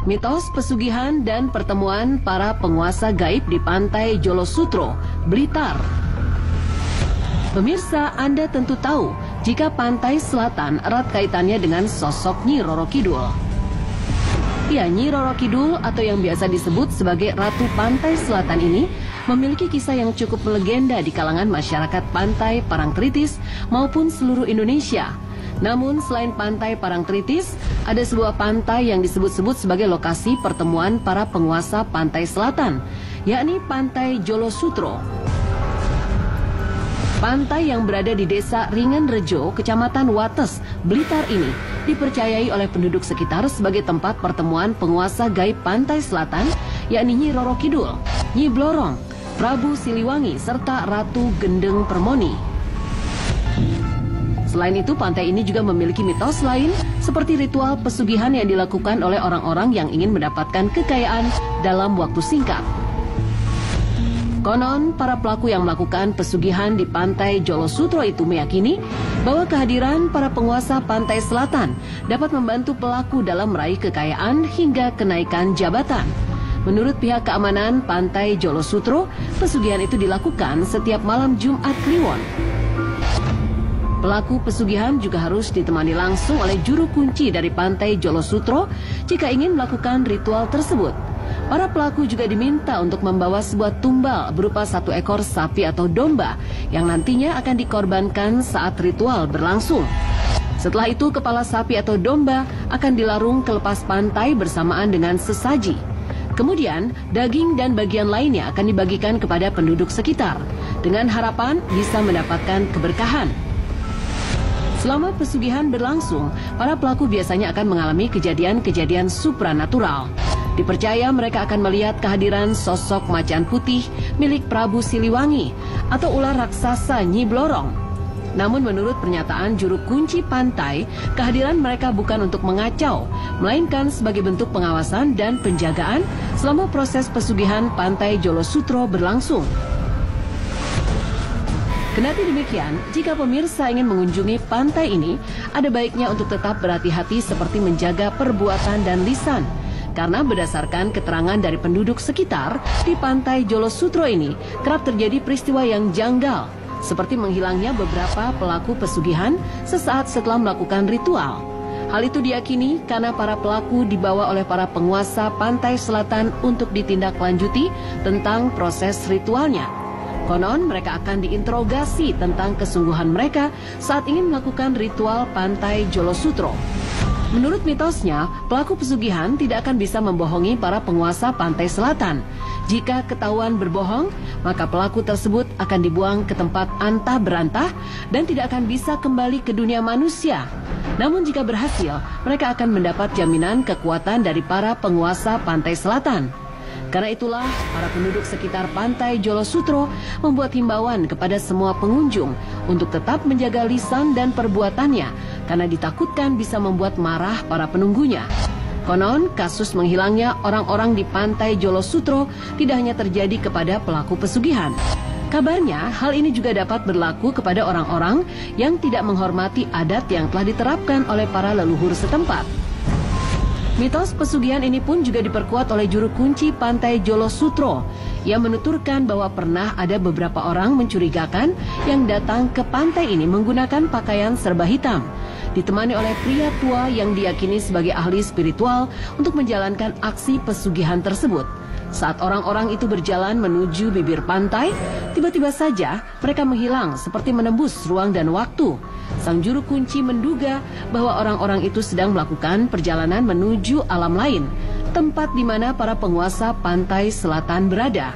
Mitos pesugihan dan pertemuan para penguasa gaib di Pantai Jolo Sutro, Blitar. Pemirsa, Anda tentu tahu jika pantai selatan erat kaitannya dengan sosok Nyi Roro Kidul. Ya, Nyi Roro Kidul atau yang biasa disebut sebagai Ratu Pantai Selatan ini memiliki kisah yang cukup melegenda di kalangan masyarakat pantai Parangtritis maupun seluruh Indonesia. Namun selain pantai Parangtritis, ada sebuah pantai yang disebut-sebut sebagai lokasi pertemuan para penguasa pantai selatan, yakni Pantai Jolo Sutro. Pantai yang berada di desa Ringenrejo, Kecamatan Wates, Blitar ini dipercayai oleh penduduk sekitar sebagai tempat pertemuan penguasa gaib pantai selatan, yakni Nyi Roro Kidul, Nyi Blorong, Prabu Siliwangi, serta Ratu Gendeng Permoni. Selain itu, pantai ini juga memiliki mitos lain seperti ritual pesugihan yang dilakukan oleh orang-orang yang ingin mendapatkan kekayaan dalam waktu singkat. Konon, para pelaku yang melakukan pesugihan di Pantai Jolo Sutro itu meyakini bahwa kehadiran para penguasa pantai selatan dapat membantu pelaku dalam meraih kekayaan hingga kenaikan jabatan. Menurut pihak keamanan Pantai Jolo Sutro, pesugihan itu dilakukan setiap malam Jumat Kliwon. Pelaku pesugihan juga harus ditemani langsung oleh juru kunci dari Pantai Jolo Sutro jika ingin melakukan ritual tersebut. Para pelaku juga diminta untuk membawa sebuah tumbal berupa 1 ekor sapi atau domba yang nantinya akan dikorbankan saat ritual berlangsung. Setelah itu, kepala sapi atau domba akan dilarung ke lepas pantai bersamaan dengan sesaji. Kemudian, daging dan bagian lainnya akan dibagikan kepada penduduk sekitar dengan harapan bisa mendapatkan keberkahan. Selama pesugihan berlangsung, para pelaku biasanya akan mengalami kejadian-kejadian supranatural. Dipercaya mereka akan melihat kehadiran sosok macan putih milik Prabu Siliwangi atau ular raksasa Nyi Blorong. Namun menurut pernyataan juru kunci pantai, kehadiran mereka bukan untuk mengacau, melainkan sebagai bentuk pengawasan dan penjagaan selama proses pesugihan Pantai Jolo Sutro berlangsung. Kendati demikian, jika pemirsa ingin mengunjungi pantai ini, ada baiknya untuk tetap berhati-hati seperti menjaga perbuatan dan lisan. Karena berdasarkan keterangan dari penduduk sekitar, di Pantai Jolo Sutro ini kerap terjadi peristiwa yang janggal, seperti menghilangnya beberapa pelaku pesugihan sesaat setelah melakukan ritual. Hal itu diyakini karena para pelaku dibawa oleh para penguasa pantai selatan untuk ditindaklanjuti tentang proses ritualnya. Konon mereka akan diinterogasi tentang kesungguhan mereka saat ingin melakukan ritual Pantai Jolo Sutro. Menurut mitosnya, pelaku pesugihan tidak akan bisa membohongi para penguasa pantai selatan. Jika ketahuan berbohong, maka pelaku tersebut akan dibuang ke tempat antah berantah dan tidak akan bisa kembali ke dunia manusia. Namun jika berhasil, mereka akan mendapat jaminan kekuatan dari para penguasa pantai selatan. Karena itulah, para penduduk sekitar Pantai Jolo Sutro membuat himbauan kepada semua pengunjung untuk tetap menjaga lisan dan perbuatannya, karena ditakutkan bisa membuat marah para penunggunya. Konon, kasus menghilangnya orang-orang di Pantai Jolo Sutro tidak hanya terjadi kepada pelaku pesugihan. Kabarnya, hal ini juga dapat berlaku kepada orang-orang yang tidak menghormati adat yang telah diterapkan oleh para leluhur setempat. Mitos pesugihan ini pun juga diperkuat oleh juru kunci Pantai Jolo Sutro yang menuturkan bahwa pernah ada beberapa orang mencurigakan yang datang ke pantai ini menggunakan pakaian serba hitam, ditemani oleh pria tua yang diyakini sebagai ahli spiritual untuk menjalankan aksi pesugihan tersebut. Saat orang-orang itu berjalan menuju bibir pantai, tiba-tiba saja mereka menghilang seperti menembus ruang dan waktu. Sang juru kunci menduga bahwa orang-orang itu sedang melakukan perjalanan menuju alam lain, tempat di mana para penguasa pantai selatan berada.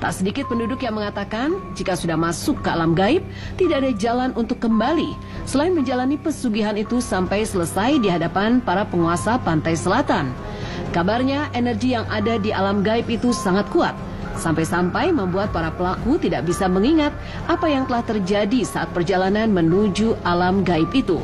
Tak sedikit penduduk yang mengatakan jika sudah masuk ke alam gaib, tidak ada jalan untuk kembali selain menjalani pesugihan itu sampai selesai di hadapan para penguasa pantai selatan. Kabarnya energi yang ada di alam gaib itu sangat kuat, sampai-sampai membuat para pelaku tidak bisa mengingat apa yang telah terjadi saat perjalanan menuju alam gaib itu.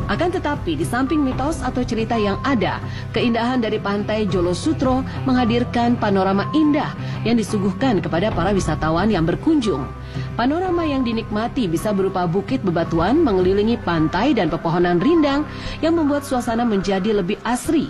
Akan tetapi, di samping mitos atau cerita yang ada, keindahan dari Pantai Jolo Sutro menghadirkan panorama indah yang disuguhkan kepada para wisatawan yang berkunjung. Panorama yang dinikmati bisa berupa bukit bebatuan mengelilingi pantai dan pepohonan rindang yang membuat suasana menjadi lebih asri.